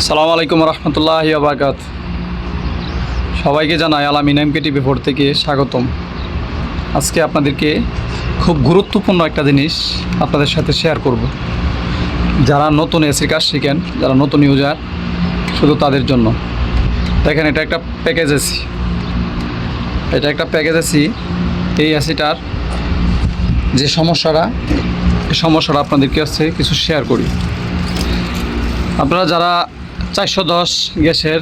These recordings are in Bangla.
আসসালামু আলাইকুম রহমতুল্লাহি ওয়া বারাকাতুহু। সবাইকে জানাই আলামিন এমকে টিভি 4 থেকে স্বাগতম। আজকে আপনাদেরকে খুব গুরুত্বপূর্ণ একটা জিনিস আপনাদের সাথে শেয়ার করব। যারা নতুন এসির কাজ শিখেন, যারা নতুন ইউজার, শুধু তাদের জন্য। দেখেন, এটা একটা প্যাকেজ এসি, এই এসিটার যে সমস্যাটা, এই সমস্যাটা আপনাদেরকে হচ্ছে কিছু শেয়ার করি। আপনারা যারা 410 গ্যাসের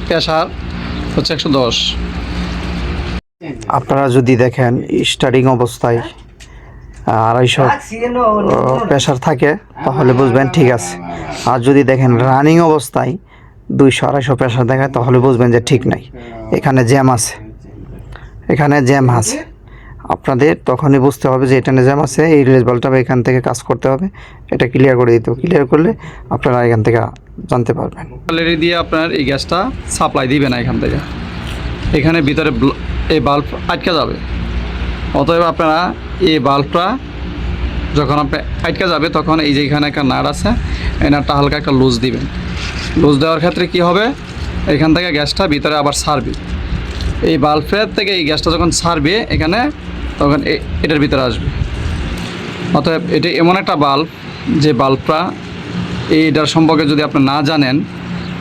প্রেসার হচ্ছে 110, আপনারা যদি দেখেন স্টার্টিং অবস্থায় 250 প্রেসার থাকে তাহলে বুঝবেন ঠিক আছে। আর যদি দেখেন রানিং অবস্থায় 200-250 প্রেসার দেখায় তাহলে বুঝবেন যে ঠিক নাই, এখানে জ্যাম আছে, আপনাদের তখনই বুঝতে হবে যে এখানে জ্যাম আছে। এই রিলিজ বাল্বটা এখান থেকে কাজ করতে হবে, এটা ক্লিয়ার করে দিতে হবে। ক্লিয়ার করলে আপনারা এখান থেকে জানতে পারবেন। ব্যাটারি দিয়ে আপনার এই গ্যাসটা সাপ্লাই দিবে না এখান থেকে, এখানে ভিতরে এই বাল্ব আটকে যাবে। অতএব আপনারা এই বাল্বটা যখন আপনার আটকে যাবে তখন এই যে এখানে একটা নাট আছে, এই নাটটা হালকা একটা লুজ দিবেন। লুজ দেওয়ার ক্ষেত্রে কি হবে, এখান থেকে গ্যাসটা ভিতরে আবার ছাড়বে। এই বাল্বের থেকে এই গ্যাসটা যখন ছাড়বে এখানে, তখন এটার ভিতরে আসবে। অতএব এটা এমন একটা বাল্ব, যে বাল্বটা এইটার সম্পর্কে যদি আপনি না জানেন,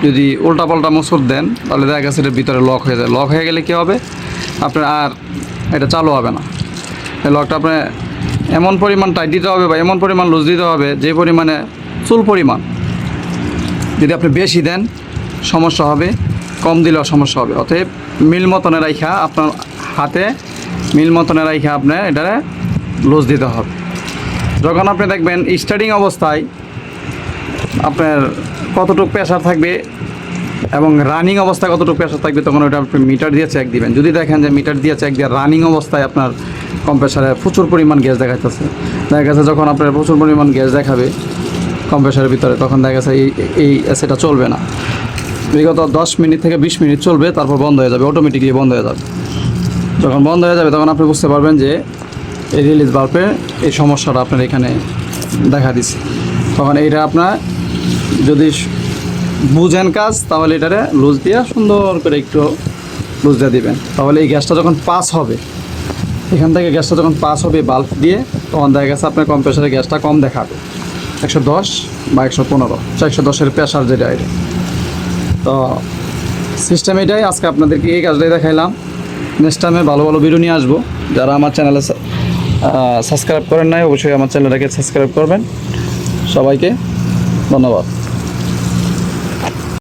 যদি উল্টাপাল্টা মোচড় দেন, তাহলে দেখা গেছে এটার ভিতরে লক হয়ে যায়। লক হয়ে গেলে কী হবে, আপনার আর এটা চালু হবে না। এই লকটা আপনি এমন পরিমাণ টাইট দিতে হবে বা এমন পরিমাণ লুজ দিতে হবে, যে পরিমাণে চুল পরিমাণ। যদি আপনি বেশি দেন সমস্যা হবে, কম দিলেও সমস্যা হবে। অতএব মিল মতনে রাইখা, আপনার হাতে মিল মতনে রাইখা আপনার এটারে লুজ দিতে হবে। যখন আপনি দেখবেন স্টার্টিং অবস্থায় আপনার কতটুকু প্রেসার থাকবে এবং রানিং অবস্থায় কতটুকু প্রেসার থাকবে, তখন ওটা আপনি মিটার দিয়ে চেক দিবেন। যদি দেখেন যে মিটার দিয়ে চেক দিয়ে রানিং অবস্থায় আপনার কম্প্রেসারে প্রচুর পরিমাণ গ্যাস দেখাইতেছে, দেখা গেছে যখন আপনার প্রচুর পরিমাণ গ্যাস দেখাবে কম্প্রেসারের ভিতরে, তখন দেখা গেছে এই এসিটা চলবে না। বিগত 10 মিনিট থেকে 20 মিনিট চলবে, তারপর বন্ধ হয়ে যাবে, অটোমেটিকলি বন্ধ হয়ে যাবে। যখন বন্ধ হয়ে যাবে তখন আপনি বুঝতে পারবেন যে এই রিলিজ বাল্বে এই সমস্যাটা আপনার এখানে দেখা দিচ্ছে। তখন এইটা আপনার যদি বুঝেন কাজ, তাহলে এটারে লুজ দিয়ে সুন্দর করে একটু লুজ দিয়ে দিবেন। তাহলে এই গ্যাসটা যখন পাস হবে, এখান থেকে গ্যাসটা যখন পাস হবে বাল্ব দিয়ে, তখন দেখা গেছে আপনার কম্প্রেসারের গ্যাসটা কম দেখাবে, 110 বা 115, 110-এর প্রেসার যেটা। এটা তো সিস্টেম এটাই। আজকে আপনাদেরকে এই কাজটাই দেখাইলাম। নেক্সট টাইমে ভালো ভালো ভিডিও নিয়ে আসবো। যারা আমার চ্যানেলে সাবস্ক্রাইব করেন নাই, অবশ্যই আমার চ্যানেলটাকে সাবস্ক্রাইব করবেন। সবাইকে ধন্যবাদ।